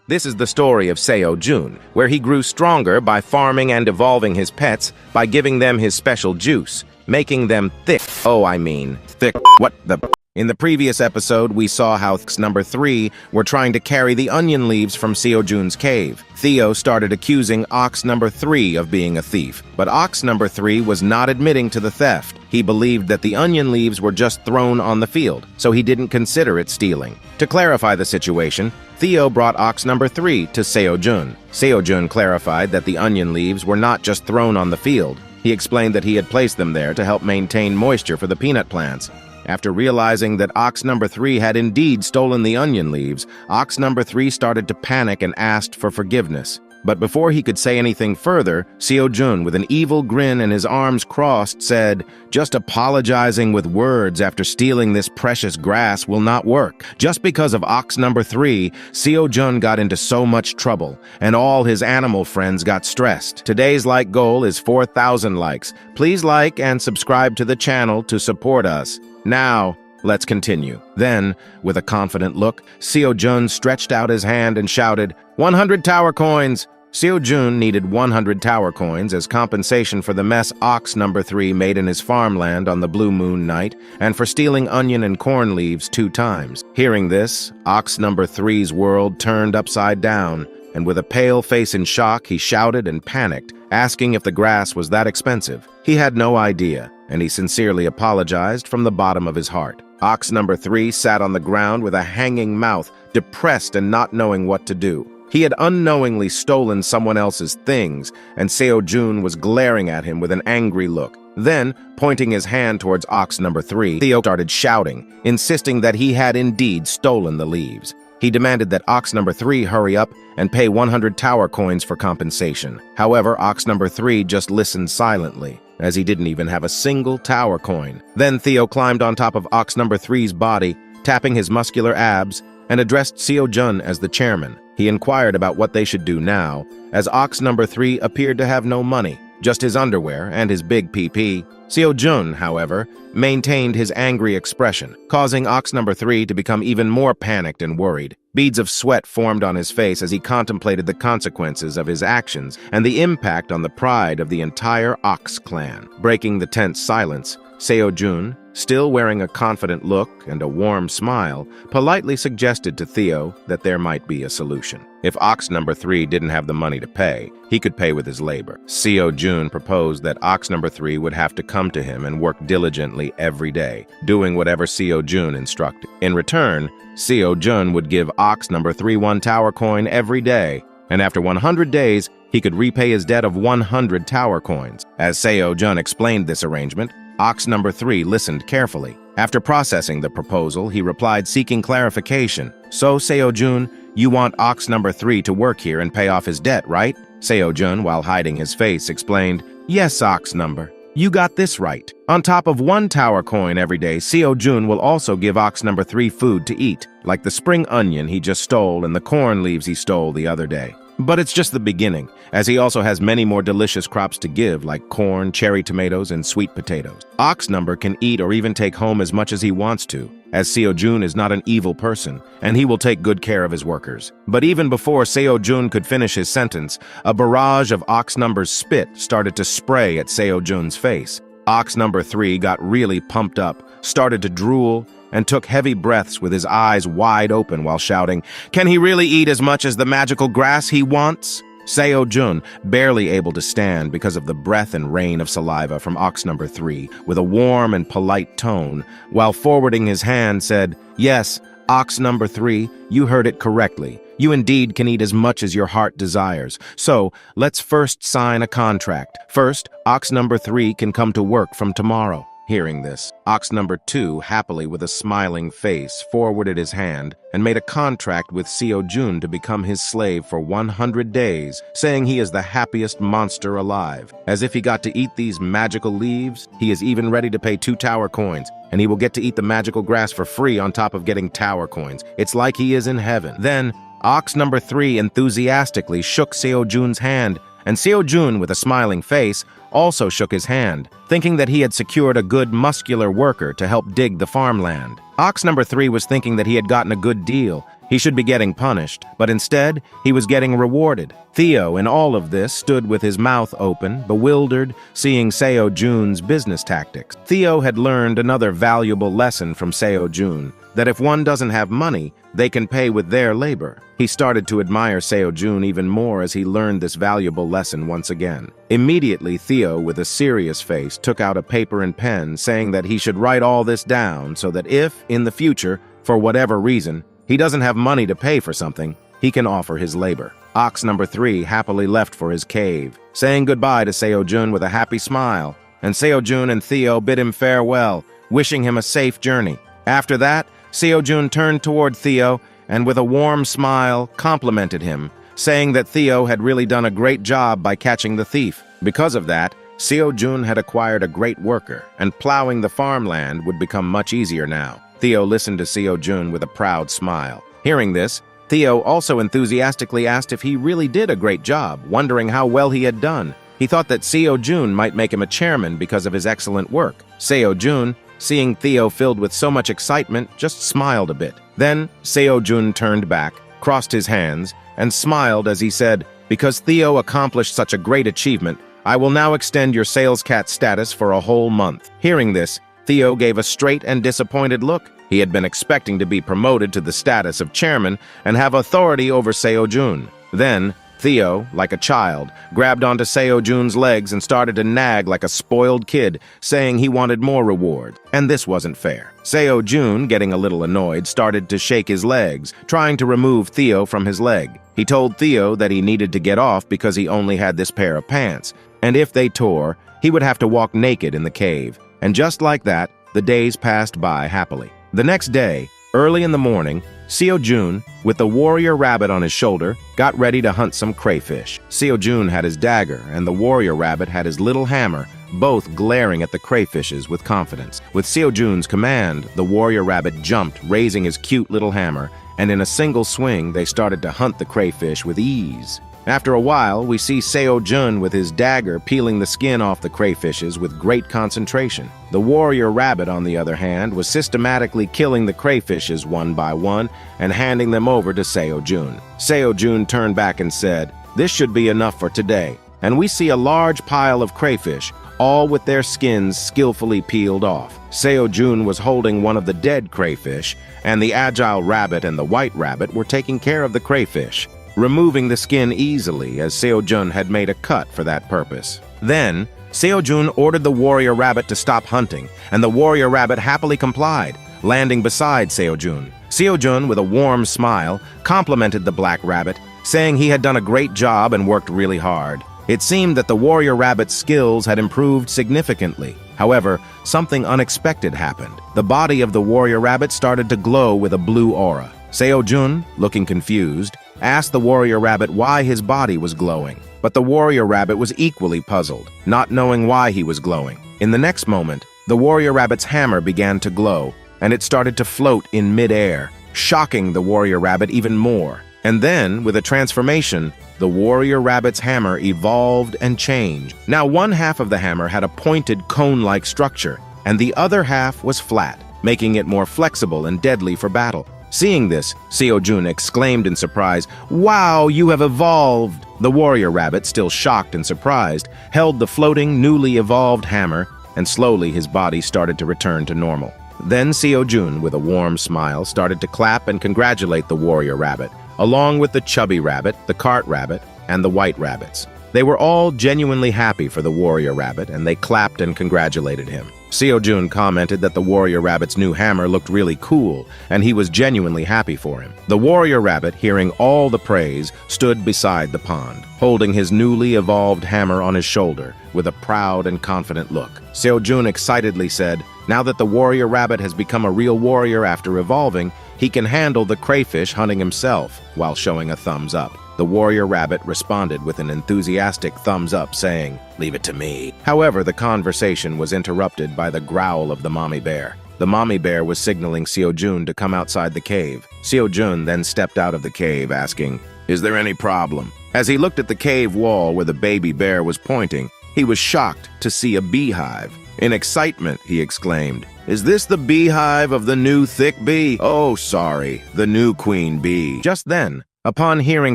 This is the story of Seo Jun, where he grew stronger by farming and evolving his pets by giving them his special juice, making them thick. Thick. What the? In the previous episode, we saw how number 3 were trying to carry the onion leaves from Seo Jun's cave. Theo started accusing Ox number 3 of being a thief, but Ox number 3 was not admitting to the theft. He believed that the onion leaves were just thrown on the field, so he didn't consider it stealing. To clarify the situation, Theo brought Ox number 3 to Seo Jun. Seo Jun clarified that the onion leaves were not just thrown on the field. He explained that he had placed them there to help maintain moisture for the peanut plants. After realizing that Ox number 3 had indeed stolen the onion leaves, Ox number 3 started to panic and asked for forgiveness. But before he could say anything further, Seo Jun, with an evil grin and his arms crossed, said, "Just apologizing with words after stealing this precious grass will not work." Just because of Ox number 3, Seo Jun got into so much trouble, and all his animal friends got stressed. Today's like goal is 4,000 likes. Please like and subscribe to the channel to support us. Now, let's continue. Then, with a confident look, Seo Jun stretched out his hand and shouted, 100 tower coins! Seo Jun needed 100 tower coins as compensation for the mess Ox number 3 made in his farmland on the blue moon night and for stealing onion and corn leaves 2 times. Hearing this, Ox number 3's world turned upside down, and with a pale face in shock, he shouted and panicked, asking if the grass was that expensive. He had no idea, and he sincerely apologized from the bottom of his heart. Ox number 3 sat on the ground with a hanging mouth, depressed and not knowing what to do. He had unknowingly stolen someone else's things, and Seo Jun was glaring at him with an angry look. Then, pointing his hand towards Ox number 3, Theo started shouting, insisting that he had indeed stolen the leaves. He demanded that Ox number 3 hurry up and pay 100 tower coins for compensation. However, Ox number 3 just listened silently, as he didn't even have a single tower coin. Then Theo climbed on top of Ox number 3's body, tapping his muscular abs, and addressed Seo Jun as the chairman. He inquired about what they should do now, as Ox number 3 appeared to have no money, just his underwear and his big PP. Seo Jun, however, maintained his angry expression, causing Ox number 3 to become even more panicked and worried. Beads of sweat formed on his face as he contemplated the consequences of his actions and the impact on the pride of the entire Ox clan. Breaking the tense silence, Seo Jun, still wearing a confident look and a warm smile, politely suggested to Theo that there might be a solution. If Ox number 3 didn't have the money to pay, he could pay with his labor. Seo Jun proposed that Ox number 3 would have to come to him and work diligently every day, doing whatever Seo Jun instructed. In return, Seo Jun would give Ox number 3 1 tower coin every day, and after 100 days, he could repay his debt of 100 tower coins. As Seo Jun explained this arrangement, Ox number 3 listened carefully. After processing the proposal, he replied seeking clarification. "So, Seo Jun, you want Ox number 3 to work here and pay off his debt, right?" Seo Jun, while hiding his face, explained, "Yes, Ox number. You got this right. On top of 1 tower coin every day, Seo Jun will also give Ox number 3 food to eat, like the spring onion he just stole and the corn leaves he stole the other day. But it's just the beginning, as he also has many more delicious crops to give, like corn, cherry tomatoes, and sweet potatoes. Ox number can eat or even take home as much as he wants to, as Seo Jun is not an evil person, and he will take good care of his workers." But even before Seo Jun could finish his sentence, a barrage of Ox number's spit started to spray at Seo Jun's face. Ox number 3 got really pumped up, started to drool, and took heavy breaths with his eyes wide open while shouting, "Can he really eat as much as the magical grass he wants?" Seo Jun, barely able to stand because of the breath and rain of saliva from Ox number 3, with a warm and polite tone, while forwarding his hand, said, "Yes, Ox number 3, you heard it correctly. You indeed can eat as much as your heart desires. So, let's first sign a contract. First, Ox number 3 can come to work from tomorrow." Hearing this, Ox number 2, happily with a smiling face, forwarded his hand and made a contract with Seo Jun to become his slave for 100 days, saying he is the happiest monster alive. As if he got to eat these magical leaves, he is even ready to pay 2 tower coins, and he will get to eat the magical grass for free on top of getting tower coins. It's like he is in heaven. Then, Ox number 3 enthusiastically shook Seo Jun's hand, and Seo Jun, with a smiling face, also shook his hand, thinking that he had secured a good muscular worker to help dig the farmland. Ox number 3 was thinking that he had gotten a good deal, He should be getting punished, but instead, he was getting rewarded. Theo, in all of this, stood with his mouth open, bewildered, seeing Seo Jun's business tactics. Theo had learned another valuable lesson from Seo Jun, that if one doesn't have money, they can pay with their labor. He started to admire Seo Jun even more as he learned this valuable lesson once again. Immediately, Theo, with a serious face, took out a paper and pen, saying that he should write all this down so that if, in the future, for whatever reason, he doesn't have money to pay for something, he can offer his labor. Ox number 3 happily left for his cave, saying goodbye to Seo Jun with a happy smile, and Seo Jun and Theo bid him farewell, wishing him a safe journey. After that, Seo Jun turned toward Theo and with a warm smile complimented him, saying that Theo had really done a great job by catching the thief. Because of that, Seo Jun had acquired a great worker, and plowing the farmland would become much easier now. Theo listened to Seo Jun with a proud smile. Hearing this, Theo also enthusiastically asked if he really did a great job, wondering how well he had done. He thought that Seo Jun might make him a chairman because of his excellent work. Seo Jun, seeing Theo filled with so much excitement, just smiled a bit. Then Seo Jun turned back, crossed his hands, and smiled as he said, "Because Theo accomplished such a great achievement, I will now extend your sales cat status for a whole month." Hearing this, Theo gave a straight and disappointed look. He had been expecting to be promoted to the status of chairman and have authority over Seo Jun. Then, Theo, like a child, grabbed onto Seo Jun's legs and started to nag like a spoiled kid, saying he wanted more reward. And this wasn't fair. Seo Jun, getting a little annoyed, started to shake his legs, trying to remove Theo from his leg. He told Theo that he needed to get off because he only had this pair of pants, and if they tore, he would have to walk naked in the cave. And just like that, the days passed by happily. The next day, early in the morning, Seo Jun, with the warrior rabbit on his shoulder, got ready to hunt some crayfish. Seo Jun had his dagger, and the warrior rabbit had his little hammer, both glaring at the crayfishes with confidence. With Seo Jun's command, the warrior rabbit jumped, raising his cute little hammer, and in a single swing, they started to hunt the crayfish with ease. After a while, we see Seo Jun with his dagger peeling the skin off the crayfishes with great concentration. The warrior rabbit, on the other hand, was systematically killing the crayfishes one by one and handing them over to Seo Jun. Seo Jun turned back and said, "This should be enough for today." And we see a large pile of crayfish, all with their skins skillfully peeled off. Seo Jun was holding one of the dead crayfish, and the agile rabbit and the white rabbit were taking care of the crayfish, removing the skin easily as Seo Jun had made a cut for that purpose. Then, Seo Jun ordered the warrior rabbit to stop hunting, and the warrior rabbit happily complied, landing beside Seo Jun. Seo Jun, with a warm smile, complimented the black rabbit, saying he had done a great job and worked really hard. It seemed that the warrior rabbit's skills had improved significantly. However, something unexpected happened. The body of the warrior rabbit started to glow with a blue aura. Seo Jun, looking confused, asked the warrior rabbit why his body was glowing. But the warrior rabbit was equally puzzled, not knowing why he was glowing. In the next moment, the warrior rabbit's hammer began to glow, and it started to float in mid-air, shocking the warrior rabbit even more. And then, with a transformation, the warrior rabbit's hammer evolved and changed. Now one half of the hammer had a pointed cone-like structure, and the other half was flat, making it more flexible and deadly for battle. Seeing this, Seo Jun exclaimed in surprise, "Wow, you have evolved!" The warrior rabbit, still shocked and surprised, held the floating, newly evolved hammer, and slowly his body started to return to normal. Then Seo Jun, with a warm smile, started to clap and congratulate the warrior rabbit, along with the chubby rabbit, the cart rabbit, and the white rabbits. They were all genuinely happy for the warrior rabbit, and they clapped and congratulated him. Seo Jun commented that the warrior rabbit's new hammer looked really cool, and he was genuinely happy for him. The warrior rabbit, hearing all the praise, stood beside the pond, holding his newly evolved hammer on his shoulder, with a proud and confident look. Seo Jun excitedly said, "Now that the warrior rabbit has become a real warrior after evolving, he can handle the crayfish hunting himself," while showing a thumbs up. The warrior rabbit responded with an enthusiastic thumbs up, saying, "Leave it to me." However, the conversation was interrupted by the growl of the mommy bear. The mommy bear was signaling Seo Jun to come outside the cave. Seo Jun then stepped out of the cave, asking, "Is there any problem?" As he looked at the cave wall where the baby bear was pointing, he was shocked to see a beehive. In excitement, he exclaimed, Is this the beehive of the new thick bee? Oh, sorry, the new queen bee. Just then, upon hearing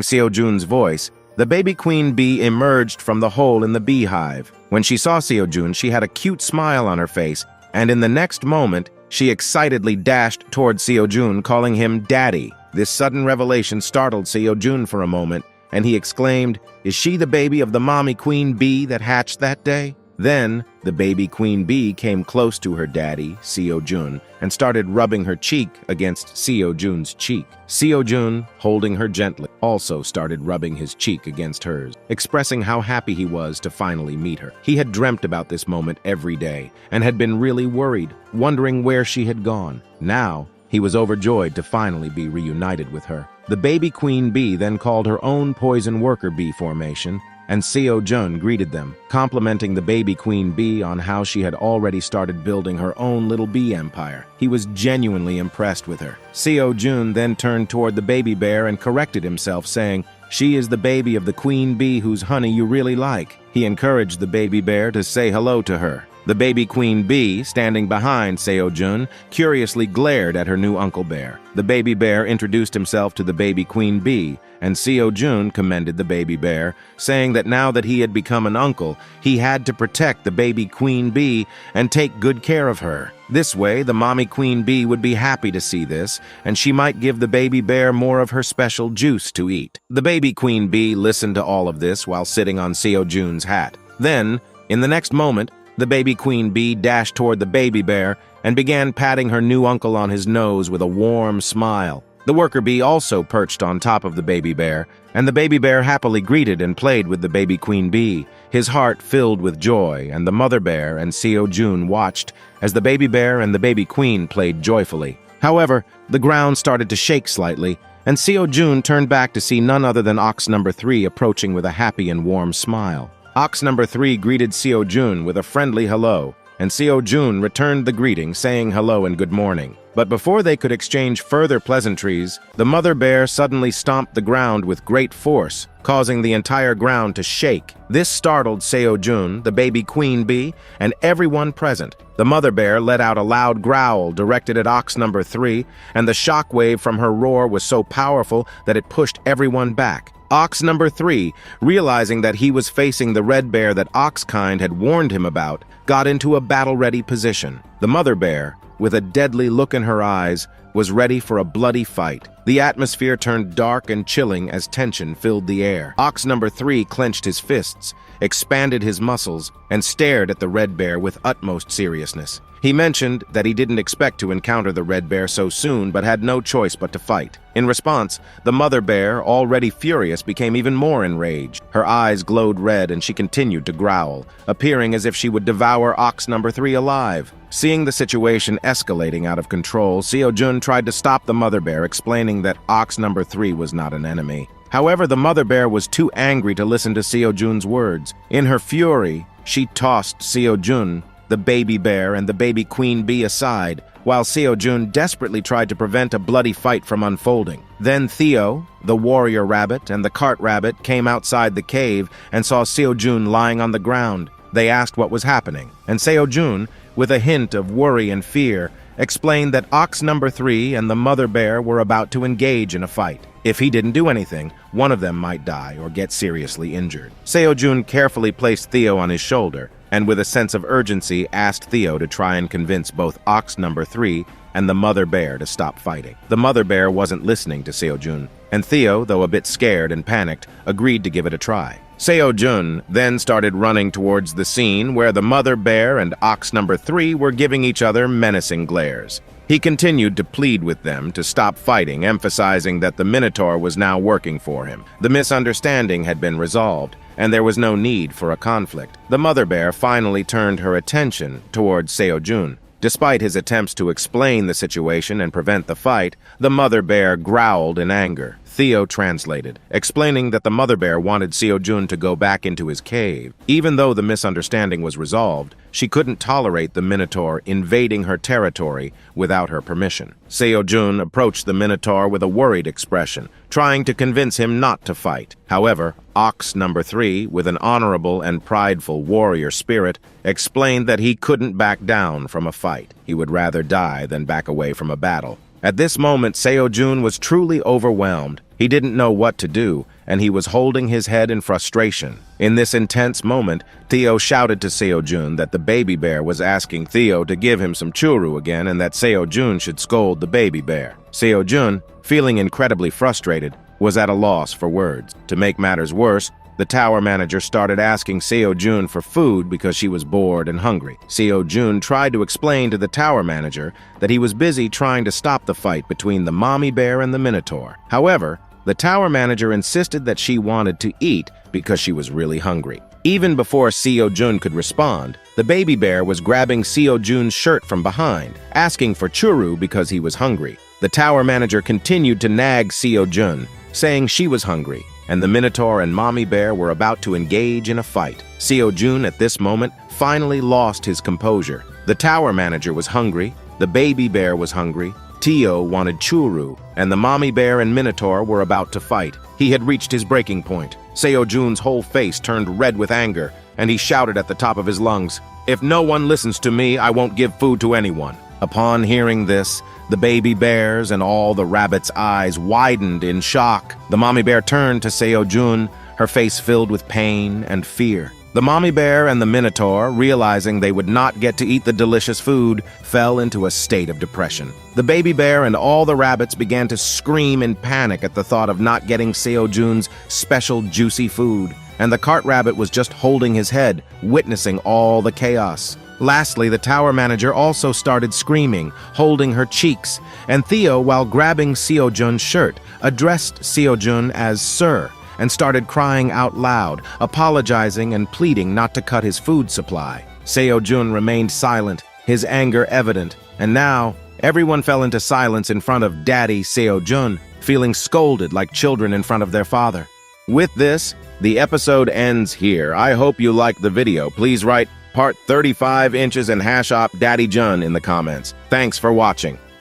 Seo-jun's voice, the baby queen bee emerged from the hole in the beehive. When she saw Seo-jun, she had a cute smile on her face, and in the next moment, she excitedly dashed toward Seo-jun, calling him Daddy. This sudden revelation startled Seo-jun for a moment, and he exclaimed, "Is she the baby of the mommy queen bee that hatched that day?" Then, the baby queen bee came close to her daddy, Seo-jun, and started rubbing her cheek against Seo-jun's cheek. Seo-jun, holding her gently, also started rubbing his cheek against hers, expressing how happy he was to finally meet her. He had dreamt about this moment every day, and had been really worried, wondering where she had gone. Now, he was overjoyed to finally be reunited with her. The baby queen bee then called her own poison worker bee formation, and Seo-jun greeted them, complimenting the baby queen bee on how she had already started building her own little bee empire. He was genuinely impressed with her. Seo-jun then turned toward the baby bear and corrected himself, saying, "She is the baby of the queen bee whose honey you really like." He encouraged the baby bear to say hello to her. The baby queen bee, standing behind Seo-jun, curiously glared at her new uncle bear. The baby bear introduced himself to the baby queen bee, and Seo-jun commended the baby bear, saying that now that he had become an uncle, he had to protect the baby queen bee and take good care of her. This way, the mommy queen bee would be happy to see this, and she might give the baby bear more of her special juice to eat. The baby queen bee listened to all of this while sitting on Seo-jun's hat. Then, in the next moment, the baby queen bee dashed toward the baby bear and began patting her new uncle on his nose with a warm smile. The worker bee also perched on top of the baby bear, and the baby bear happily greeted and played with the baby queen bee, his heart filled with joy, and the mother bear and Seo-jun watched as the baby bear and the baby queen played joyfully. However, the ground started to shake slightly, and Seo-jun turned back to see none other than ox number 3 approaching with a happy and warm smile. Ox number 3 greeted Seo-jun with a friendly hello, and Seo-jun returned the greeting, saying hello and good morning. But before they could exchange further pleasantries, the mother bear suddenly stomped the ground with great force, causing the entire ground to shake. This startled Seo-jun, the baby queen bee, and everyone present. The mother bear let out a loud growl directed at ox number 3, and the shockwave from her roar was so powerful that it pushed everyone back. Ox number 3, realizing that he was facing the red bear that Oxkind had warned him about, got into a battle-ready position. The mother bear, with a deadly look in her eyes, was ready for a bloody fight. The atmosphere turned dark and chilling as tension filled the air. Ox number 3 clenched his fists, expanded his muscles, and stared at the red bear with utmost seriousness. He mentioned that he didn't expect to encounter the red bear so soon, but had no choice but to fight. In response, the mother bear, already furious, became even more enraged. Her eyes glowed red and she continued to growl, appearing as if she would devour ox number 3 alive. Seeing the situation escalating out of control, Seo-jun tried to stop the mother bear, explaining that ox number 3 was not an enemy. However, the mother bear was too angry to listen to Seo-jun's words. In her fury, she tossed Seo-jun, the baby bear, and the baby queen bee aside, while Seo-jun desperately tried to prevent a bloody fight from unfolding. Then Theo, the warrior rabbit, and the cart rabbit came outside the cave and saw Seo-jun lying on the ground. They asked what was happening, and Seo-jun, with a hint of worry and fear, explained that ox number 3 and the mother bear were about to engage in a fight. If he didn't do anything, one of them might die or get seriously injured. Seo-jun carefully placed Theo on his shoulder, and with a sense of urgency asked Theo to try and convince both ox number 3 and the mother bear to stop fighting. The mother bear wasn't listening to Seo-jun, and Theo, though a bit scared and panicked, agreed to give it a try. Seo-jun then started running towards the scene where the mother bear and ox number 3 were giving each other menacing glares. He continued to plead with them to stop fighting, emphasizing that the Minotaur was now working for him. The misunderstanding had been resolved, and there was no need for a conflict. The mother bear finally turned her attention towards Seo-jun. Despite his attempts to explain the situation and prevent the fight, the mother bear growled in anger. Theo translated, explaining that the mother bear wanted Seo-jun to go back into his cave. Even though the misunderstanding was resolved, she couldn't tolerate the Minotaur invading her territory without her permission. Seo-jun approached the Minotaur with a worried expression, trying to convince him not to fight. However, Ox number 3, with an honorable and prideful warrior spirit, explained that he couldn't back down from a fight. He would rather die than back away from a battle. At this moment, Seo-jun was truly overwhelmed. He didn't know what to do, and he was holding his head in frustration. In this intense moment, Theo shouted to Seo-jun that the baby bear was asking Theo to give him some churu again and that Seo-jun should scold the baby bear. Seo-jun, feeling incredibly frustrated, was at a loss for words. To make matters worse, the tower manager started asking Seo-jun for food because she was bored and hungry. Seo-jun tried to explain to the tower manager that he was busy trying to stop the fight between the mommy bear and the Minotaur. However, the tower manager insisted that she wanted to eat because she was really hungry. Even before Seo-jun could respond, the baby bear was grabbing Seo-jun's shirt from behind, asking for churu because he was hungry. The tower manager continued to nag Seo-jun, saying she was hungry, and the Minotaur and Mommy Bear were about to engage in a fight. Seo-jun, at this moment, finally lost his composure. The tower manager was hungry, the baby bear was hungry, Tio wanted churu, and the Mommy Bear and Minotaur were about to fight. He had reached his breaking point. Seo-jun's whole face turned red with anger, and he shouted at the top of his lungs, "If no one listens to me, I won't give food to anyone." Upon hearing this, the baby bear's and all the rabbits' eyes widened in shock. The mommy bear turned to Seo-jun, her face filled with pain and fear. The mommy bear and the Minotaur, realizing they would not get to eat the delicious food, fell into a state of depression. The baby bear and all the rabbits began to scream in panic at the thought of not getting Seo-jun's special juicy food, and the cart rabbit was just holding his head, witnessing all the chaos. Lastly, the tower manager also started screaming, holding her cheeks, and Theo, while grabbing Seo-jun's shirt, addressed Seo-jun as Sir, and started crying out loud, apologizing and pleading not to cut his food supply. Seo-jun remained silent, his anger evident, and now everyone fell into silence in front of Daddy Seo-jun, feeling scolded like children in front of their father. With this, the episode ends here. I hope you liked the video. Please write Part 35 inches and hash up Daddy Jun in the comments. Thanks for watching.